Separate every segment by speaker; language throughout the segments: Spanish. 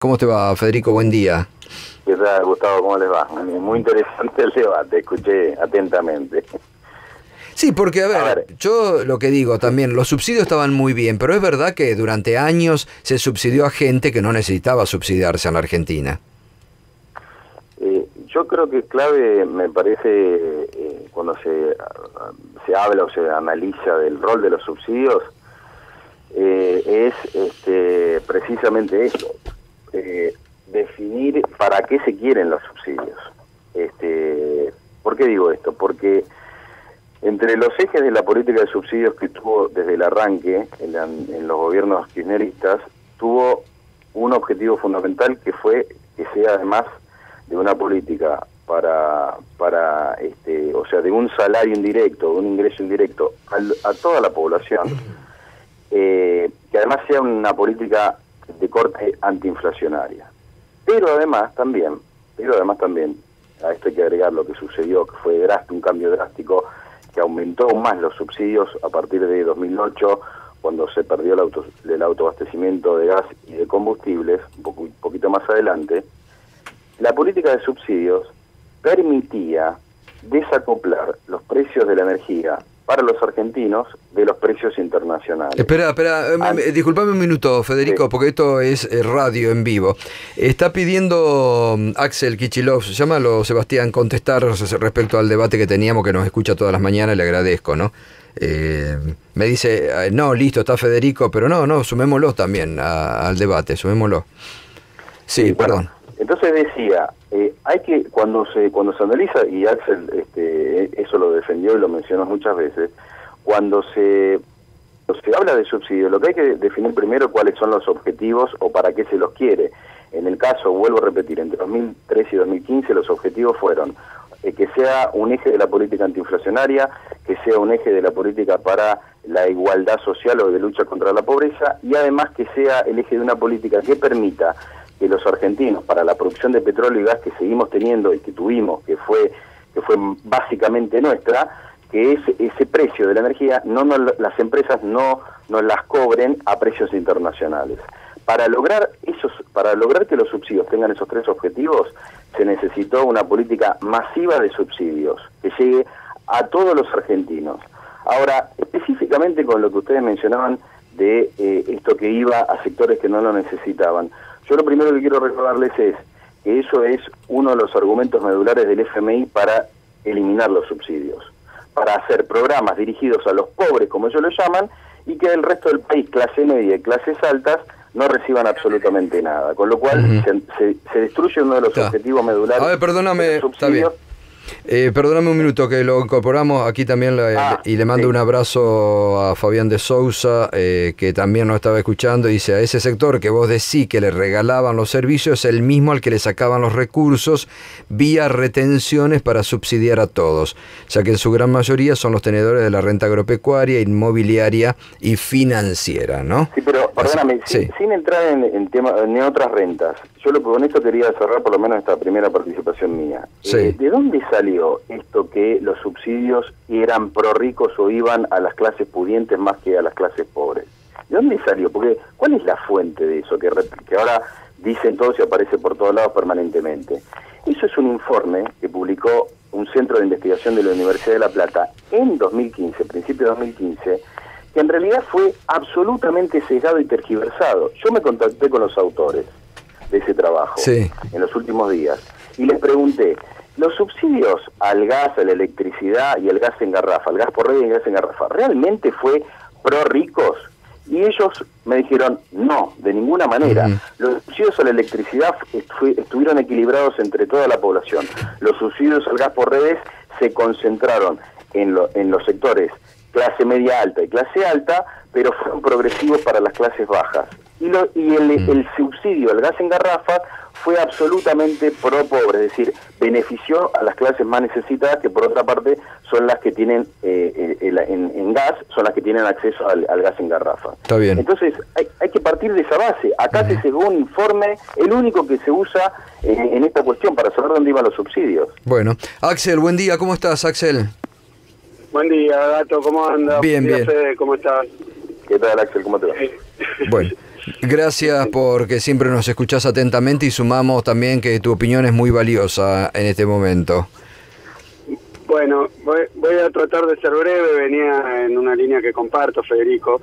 Speaker 1: ¿Cómo te va, Federico? Buen día.
Speaker 2: ¿Qué tal, Gustavo? ¿Cómo les va? Muy interesante el debate, escuché atentamente.
Speaker 1: Sí, porque a ver, yo lo que digo también, los subsidios estaban muy bien, pero es verdad que durante años se subsidió a gente que no necesitaba subsidiarse en la Argentina.
Speaker 2: Yo creo que clave, me parece, cuando se habla o se analiza del rol de los subsidios, es precisamente eso, definir para qué se quieren los subsidios. ¿Por qué digo esto? Porque entre los ejes de la política de subsidios que tuvo desde el arranque en los gobiernos kirchneristas, tuvo un objetivo fundamental que fue que sea además de una política o sea, de un salario indirecto, de un ingreso indirecto a toda la población, que además sea una política de corte antiinflacionaria. Pero además también, a esto hay que agregar lo que sucedió, que fue un cambio drástico, que aumentó aún más los subsidios a partir de 2008, cuando se perdió el autoabastecimiento de gas y de combustibles, un poquito más adelante. La política de subsidios permitía desacoplar los precios de la energía para los argentinos de los precios internacionales.
Speaker 1: Espera, disculpame un minuto, Federico, sí, porque esto es radio en vivo. Está pidiendo Axel Kicillof, llámalo Sebastián, contestar respecto al debate que teníamos, que nos escucha todas las mañanas, le agradezco, ¿no? Me dice, no, listo, está Federico, pero no, sumémoslo también al debate, sumémoslo. Sí, perdón.
Speaker 2: Entonces decía, hay que, cuando se analiza, y Axel eso lo defendió y lo mencionó muchas veces, cuando se habla de subsidios, lo que hay que definir primero cuáles son los objetivos o para qué se los quiere. En el caso, vuelvo a repetir, entre 2013 y 2015 los objetivos fueron que sea un eje de la política antiinflacionaria, que sea un eje de la política para la igualdad social o de lucha contra la pobreza, y además que sea el eje de una política que permita que los argentinos, para la producción de petróleo y gas que seguimos teniendo y que tuvimos, que fue básicamente nuestra, que ese precio de la energía las empresas no las cobren a precios internacionales. Para lograr que los subsidios tengan esos tres objetivos, se necesitó una política masiva de subsidios que llegue a todos los argentinos. Ahora, específicamente con lo que ustedes mencionaban de esto que iba a sectores que no lo necesitaban, yo lo primero que quiero recordarles es que eso es uno de los argumentos medulares del FMI para eliminar los subsidios, para hacer programas dirigidos a los pobres, como ellos lo llaman, y que el resto del país, clase media y clases altas, no reciban absolutamente nada. Con lo cual se destruye uno de los objetivos medulares.
Speaker 1: A ver, perdóname, está bien. Perdóname un minuto que lo incorporamos aquí también y le mando un abrazo a Fabián de Sousa, que también nos estaba escuchando. Dice, a ese sector que vos decís que le regalaban los servicios, es el mismo al que le sacaban los recursos vía retenciones para subsidiar a todos, ya que en su gran mayoría son los tenedores de la renta agropecuaria, inmobiliaria y financiera, ¿no?
Speaker 2: Sí, pero perdóname, sin entrar en otras rentas, yo con esto quería cerrar por lo menos esta primera participación mía.
Speaker 1: Sí.
Speaker 2: ¿De dónde salió esto que los subsidios eran pro ricos o iban a las clases pudientes más que a las clases pobres? ¿De dónde salió? Porque ¿cuál es la fuente de eso que ahora dicen todos y aparece por todos lados permanentemente? Eso es un informe que publicó un centro de investigación de la Universidad de La Plata en 2015, principio de 2015, que en realidad fue absolutamente sesgado y tergiversado. Yo me contacté con los autores de ese trabajo en los últimos días y les pregunté, los subsidios al gas, a la electricidad y el gas en garrafa, el gas por red y el gas en garrafa, ¿realmente fue pro ricos? Y ellos me dijeron, no, de ninguna manera. Los subsidios a la electricidad estuvieron equilibrados entre toda la población. Los subsidios al gas por redes se concentraron en los sectores clase media alta y clase alta, pero fueron progresivos para las clases bajas. Y el subsidio al gas en garrafa fue absolutamente pro pobre, es decir, benefició a las clases más necesitadas, que por otra parte son las que tienen en gas, son las que tienen acceso al gas en garrafa.
Speaker 1: Está bien.
Speaker 2: Entonces hay que partir de esa base. Acá se sesgó un informe, el único que se usa en esta cuestión para saber dónde iban los subsidios.
Speaker 1: Bueno, Axel, buen día, ¿cómo estás, Axel?
Speaker 3: Buen día, Gato, ¿cómo andas?
Speaker 1: Bien, bien.
Speaker 3: Fede, ¿cómo estás?
Speaker 2: ¿Qué tal, Axel? ¿Cómo te va?
Speaker 1: Bueno, gracias porque siempre nos escuchás atentamente y sumamos también que tu opinión es muy valiosa en este momento.
Speaker 3: Bueno, voy a tratar de ser breve. Venía en una línea que comparto, Federico,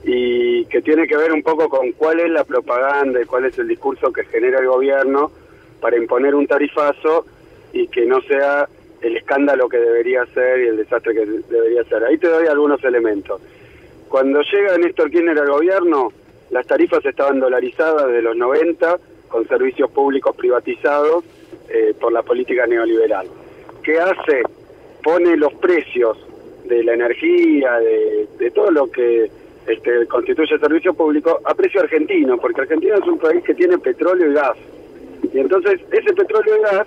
Speaker 3: y que tiene que ver un poco con cuál es la propaganda y cuál es el discurso que genera el gobierno para imponer un tarifazo y que no sea el escándalo que debería ser y el desastre que debería ser. Ahí te doy algunos elementos. Cuando llega Néstor Kirchner al gobierno, las tarifas estaban dolarizadas desde los 90, con servicios públicos privatizados por la política neoliberal. ¿Qué hace? Pone los precios de la energía, de todo lo que constituye servicio público, a precio argentino, porque Argentina es un país que tiene petróleo y gas. Y entonces ese petróleo y gas,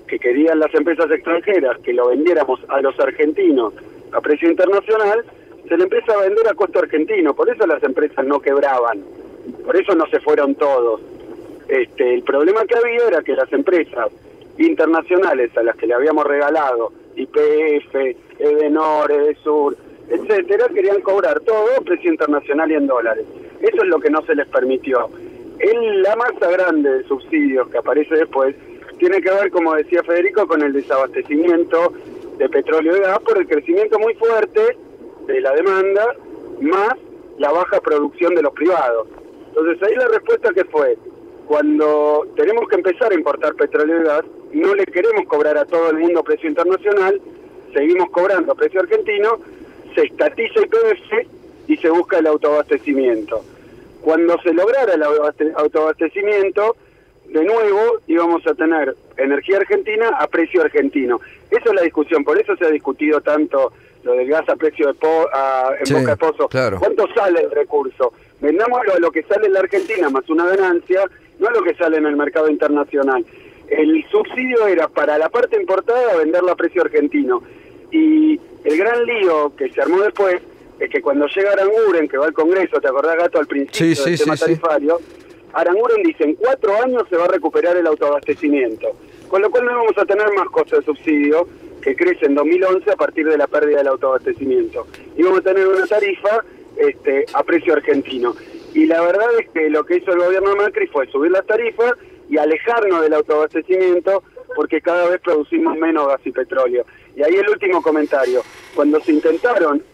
Speaker 3: que querían las empresas extranjeras que lo vendiéramos a los argentinos a precio internacional, se le empieza a vender a costo argentino. Por eso las empresas no quebraban, por eso no se fueron todos. El problema que había era que las empresas internacionales a las que le habíamos regalado, YPF, Edenor, Edesur, etcétera, querían cobrar todo a precio internacional y en dólares. Eso es lo que no se les permitió. La masa grande de subsidios que aparece después tiene que ver, como decía Federico, con el desabastecimiento de petróleo y gas por el crecimiento muy fuerte de la demanda, más la baja producción de los privados. Entonces ahí la respuesta que fue, cuando tenemos que empezar a importar petróleo y gas, no le queremos cobrar a todo el mundo a precio internacional, seguimos cobrando a precio argentino, se estatiza YPF y se busca el autoabastecimiento. Cuando se lograra el autoabastecimiento, de nuevo íbamos a tener energía argentina a precio argentino. Esa es la discusión, por eso se ha discutido tanto lo del gas a precio en boca de pozo.
Speaker 1: Claro.
Speaker 3: ¿Cuánto sale el recurso? Vendámoslo a lo que sale en la Argentina más una ganancia, no a lo que sale en el mercado internacional. El subsidio era para la parte importada venderla a precio argentino. Y el gran lío que se armó después es que cuando llega Aranguren, que va al Congreso, ¿te acordás, Gato, al principio del tema tarifario? Aranguren dice, en 4 años se va a recuperar el autoabastecimiento. Con lo cual no vamos a tener más costos de subsidio, que crece en 2011 a partir de la pérdida del autoabastecimiento. Y vamos a tener una tarifa a precio argentino. Y la verdad es que lo que hizo el gobierno de Macri fue subir las tarifas y alejarnos del autoabastecimiento, porque cada vez producimos menos gas y petróleo. Y ahí el último comentario. Cuando se intentaron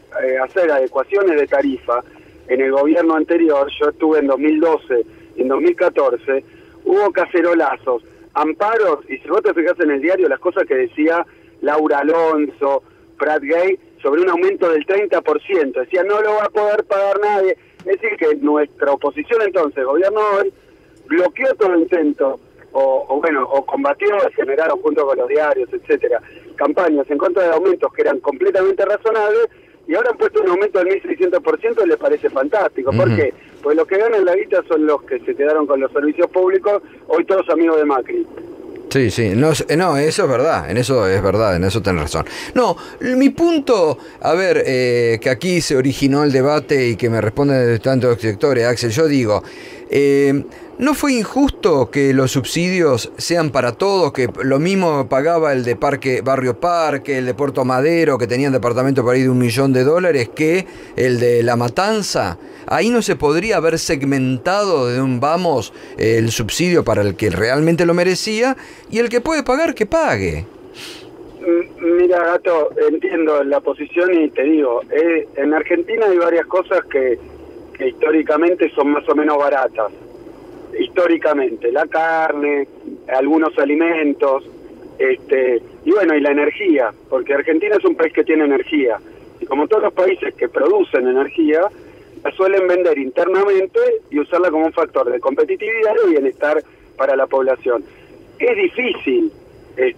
Speaker 3: hacer adecuaciones de tarifa en el gobierno anterior, yo estuve en 2012 y en 2014, hubo cacerolazos, amparos, y si vos te fijás en el diario las cosas que decía Laura Alonso, Prat Gay, sobre un aumento del 30%. Decía, no lo va a poder pagar nadie. Es decir, que nuestra oposición entonces, el gobierno hoy, bloqueó todo intento, o combatió, generaron junto con los diarios, etcétera, campañas en contra de aumentos que eran completamente razonables, y ahora han puesto un aumento del 1.600% y les parece fantástico. ¿Por qué? Pues los que ganan la guita son los que se quedaron con los servicios públicos, hoy todos amigos de Macri.
Speaker 1: Sí, no, eso es verdad, en eso tenés razón. No, mi punto, a ver, que aquí se originó el debate y que me responden de tantos sectores, Axel, yo digo, ¿no fue injusto que los subsidios sean para todos, que lo mismo pagaba el de Barrio Parque, el de Puerto Madero, que tenían departamento para ir de $1 millón, que el de La Matanza? Ahí no se podría haber segmentado de un vamos el subsidio para el que realmente lo merecía, y el que puede pagar, que pague.
Speaker 3: Mira, Gato, entiendo la posición y te digo, en Argentina hay varias cosas que históricamente son más o menos baratas. Históricamente, la carne, algunos alimentos, y bueno, y la energía, porque Argentina es un país que tiene energía, y como todos los países que producen energía, la suelen vender internamente y usarla como un factor de competitividad y bienestar para la población. Es difícil, es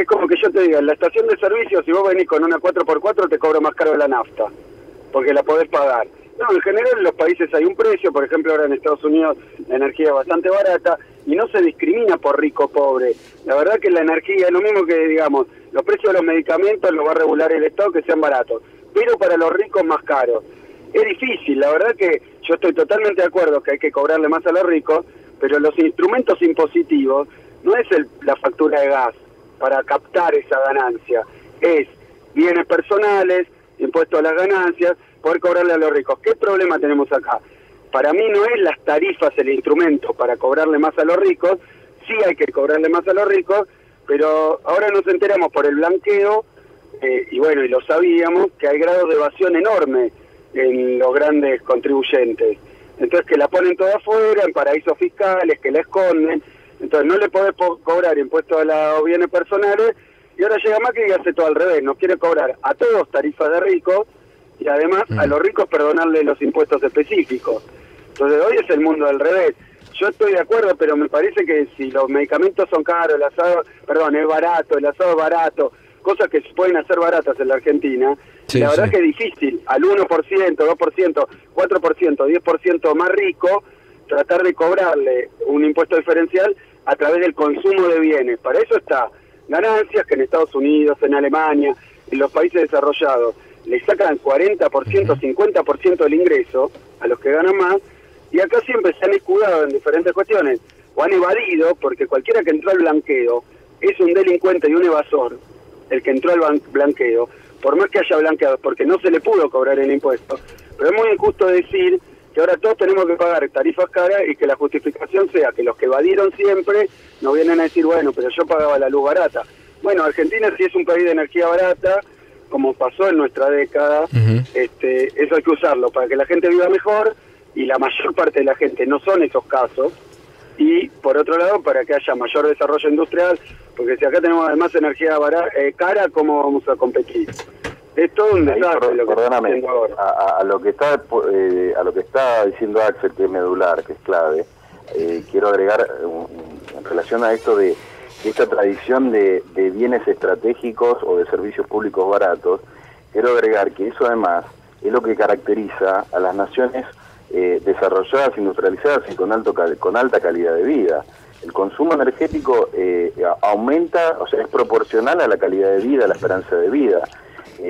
Speaker 3: como que yo te diga, en la estación de servicio, si vos venís con una 4x4 te cobro más caro la nafta, porque la podés pagar. No, en general en los países hay un precio, por ejemplo ahora en Estados Unidos la energía es bastante barata y no se discrimina por rico o pobre. La verdad que la energía es lo mismo que, digamos, los precios de los medicamentos los va a regular el Estado que sean baratos, pero para los ricos más caros. Es difícil, la verdad que yo estoy totalmente de acuerdo que hay que cobrarle más a los ricos, pero los instrumentos impositivos no es la factura de gas para captar esa ganancia, es bienes personales, impuesto a las ganancias, poder cobrarle a los ricos. ¿Qué problema tenemos acá? Para mí no es las tarifas el instrumento para cobrarle más a los ricos, sí hay que cobrarle más a los ricos, pero ahora nos enteramos por el blanqueo, y bueno, y lo sabíamos, que hay grados de evasión enorme en los grandes contribuyentes. Entonces que la ponen toda afuera, en paraísos fiscales, que la esconden, entonces no le podés cobrar impuestos a los bienes personales, y ahora llega Macri y hace todo al revés, nos quiere cobrar a todos tarifas de ricos, y además a los ricos perdonarle los impuestos específicos. Entonces hoy es el mundo al revés. Yo estoy de acuerdo, pero me parece que si los medicamentos son caros, el asado, perdón, es barato, el asado es barato, cosas que se pueden hacer baratas en la Argentina, sí, la verdad que es difícil, al 1%, 2%, 4%, 10% más rico, tratar de cobrarle un impuesto diferencial a través del consumo de bienes. Para eso está ganancias que en Estados Unidos, en Alemania, en los países desarrollados, le sacan 40%, 50% del ingreso a los que ganan más, y acá siempre se han escudado en diferentes cuestiones, o han evadido, porque cualquiera que entró al blanqueo es un delincuente y un evasor, el que entró al blanqueo, por más que haya blanqueado, porque no se le pudo cobrar el impuesto. Pero es muy injusto decir que ahora todos tenemos que pagar tarifas caras y que la justificación sea que los que evadieron siempre nos vienen a decir, bueno, pero yo pagaba la luz barata. Bueno, Argentina sí es un país de energía barata, como pasó en nuestra década, eso hay que usarlo para que la gente viva mejor, y la mayor parte de la gente no son esos casos, y por otro lado para que haya mayor desarrollo industrial, porque si acá tenemos además energía cara, ¿cómo vamos a competir? Es todo un desastre lo que
Speaker 2: perdóname, está ahora. A lo que está diciendo Axel, que es medular, que es clave, quiero agregar en relación a esto de esta tradición de bienes estratégicos o de servicios públicos baratos, quiero agregar que eso además es lo que caracteriza a las naciones desarrolladas, industrializadas y con alta calidad de vida. El consumo energético aumenta, o sea, es proporcional a la calidad de vida, a la esperanza de vida.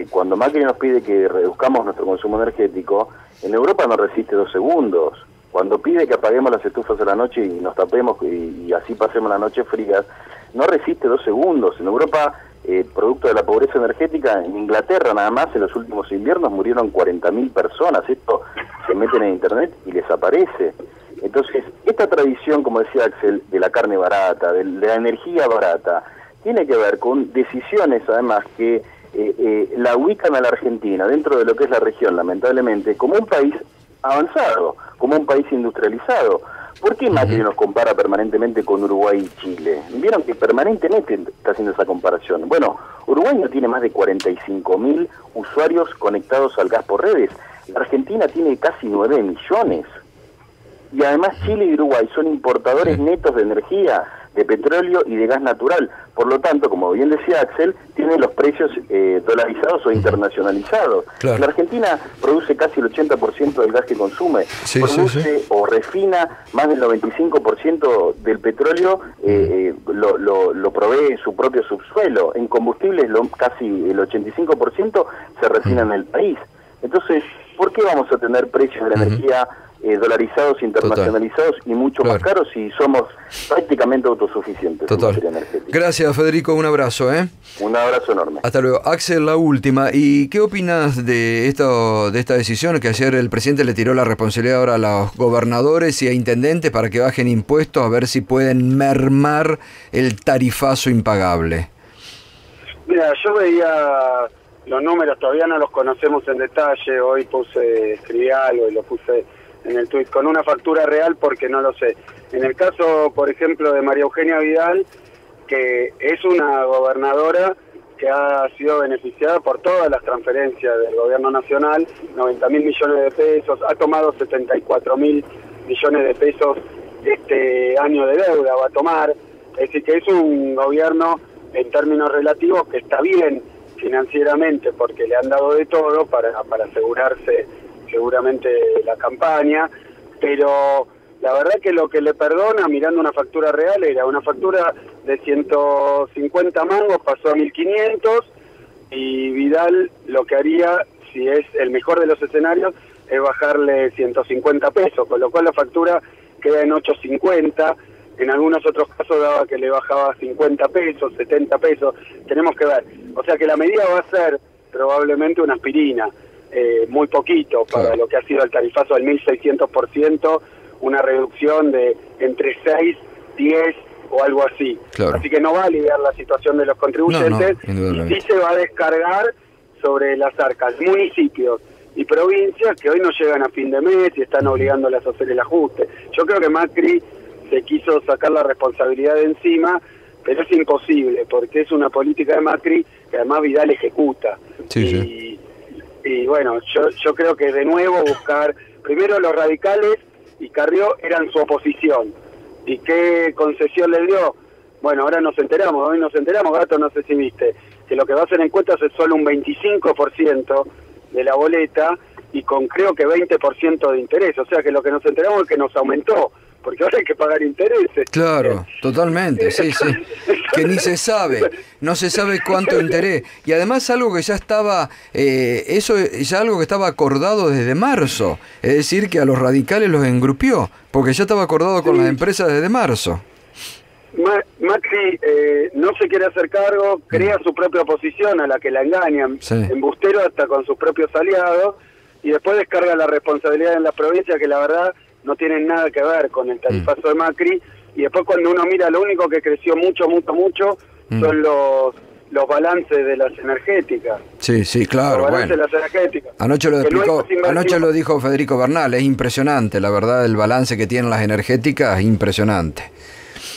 Speaker 2: Cuando Macri nos pide que reduzcamos nuestro consumo energético, en Europa no resiste 2 segundos. Cuando pide que apaguemos las estufas a la noche y nos tapemos y así pasemos la noche frías, no resiste 2 segundos. En Europa, producto de la pobreza energética, en Inglaterra nada más en los últimos inviernos murieron 40.000 personas. Esto se meten en internet y les aparece. Entonces, esta tradición, como decía Axel, de la carne barata, de la energía barata, tiene que ver con decisiones además que la ubican a la Argentina dentro de lo que es la región, lamentablemente, como un país avanzado, como un país industrializado. ¿Por qué Macri nos compara permanentemente con Uruguay y Chile? Vieron que permanentemente está haciendo esa comparación. Bueno, Uruguay no tiene más de 45.000 usuarios conectados al gas por redes. La Argentina tiene casi 9 millones. Y además Chile y Uruguay son importadores netos de energía, de petróleo y de gas natural. Por lo tanto, como bien decía Axel, tienen los precios dolarizados o internacionalizados. Claro. La Argentina produce casi el 80% del gas que consume. Produce o refina más del 95% del petróleo, lo provee en su propio subsuelo. En combustibles casi el 85% se refina en el país. Entonces, ¿por qué vamos a tener precios de la energía dolarizados, internacionalizados y mucho más caros si somos prácticamente autosuficientes en materia energética?
Speaker 1: Gracias, Federico, un abrazo.
Speaker 2: Un abrazo enorme.
Speaker 1: Hasta luego. Axel, la última. ¿Y qué opinas de esta decisión que ayer el presidente le tiró la responsabilidad ahora a los gobernadores y a intendentes para que bajen impuestos a ver si pueden mermar el tarifazo impagable?
Speaker 3: Mira, yo veía los números, todavía no los conocemos en detalle. Hoy escribí algo y lo puse en el tuit con una factura real porque no lo sé. En el caso, por ejemplo, de María Eugenia Vidal, que es una gobernadora que ha sido beneficiada por todas las transferencias del gobierno nacional, 90.000 millones de pesos, ha tomado 74.000 millones de pesos este año de deuda, va a tomar. Es decir, que es un gobierno en términos relativos que está bien financieramente porque le han dado de todo para asegurarse seguramente la campaña, pero la verdad que lo que le perdona, mirando una factura real, era una factura de 150 mangos, pasó a 1.500, y Vidal lo que haría, si es el mejor de los escenarios, es bajarle 150 pesos, con lo cual la factura queda en 850, en algunos otros casos daba que le bajaba 50 pesos, 70 pesos, tenemos que ver. O sea que la medida va a ser probablemente una aspirina. muy poquito para lo que ha sido el tarifazo del 1.600%, una reducción de entre 6, 10 o algo así.
Speaker 1: Claro.
Speaker 3: Así que no va a aliviar la situación de los contribuyentes, y sí se va a descargar sobre las arcas, municipios y provincias que hoy no llegan a fin de mes y están obligándolas a hacer el ajuste. Yo creo que Macri se quiso sacar la responsabilidad de encima, pero es imposible, porque es una política de Macri que además Vidal ejecuta. Y bueno, yo creo que de nuevo buscar, primero los radicales y Carrió eran su oposición. ¿Y qué concesión le dio? Bueno, ahora hoy nos enteramos, Gato, no sé si viste, que lo que va a hacer en cuentas es solo un 25% de la boleta y con creo que 20% de interés. O sea que lo que nos enteramos es que nos aumentó, porque ahora hay que pagar intereses.
Speaker 1: Claro, totalmente, sí. Que ni se sabe, no se sabe cuánto interés. Y además algo que ya estaba, eso ya algo que estaba acordado desde marzo. Es decir, que a los radicales los engrupió, porque ya estaba acordado con las empresas desde marzo.
Speaker 3: Macri no se quiere hacer cargo, crea su propia oposición a la que la engañan, embustero hasta con sus propios aliados, y después descarga la responsabilidad en las provincias que la verdad no tienen nada que ver con el tarifazo de Macri, y después cuando uno mira, lo único que creció mucho son los balances de las energéticas.
Speaker 1: Sí, claro.
Speaker 3: Los balances de las energéticas.
Speaker 1: Anoche lo dijo Federico Bernal, es impresionante, la verdad, el balance que tienen las energéticas es impresionante.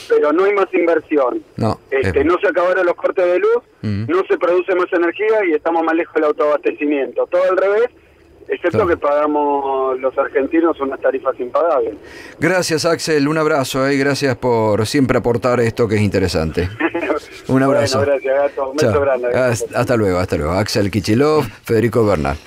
Speaker 3: Pero no hay más inversión. No se acabaron los cortes de luz, no se produce más energía y estamos más lejos del autoabastecimiento. Todo al revés, excepto que pagamos los argentinos unas tarifas impagables.
Speaker 1: Gracias, Axel, un abrazo, gracias por siempre aportar esto que es interesante. Un abrazo.
Speaker 3: Bueno, gracias, Gato. Un beso grande.
Speaker 1: Hasta luego. Axel Kicillof, Federico Bernal.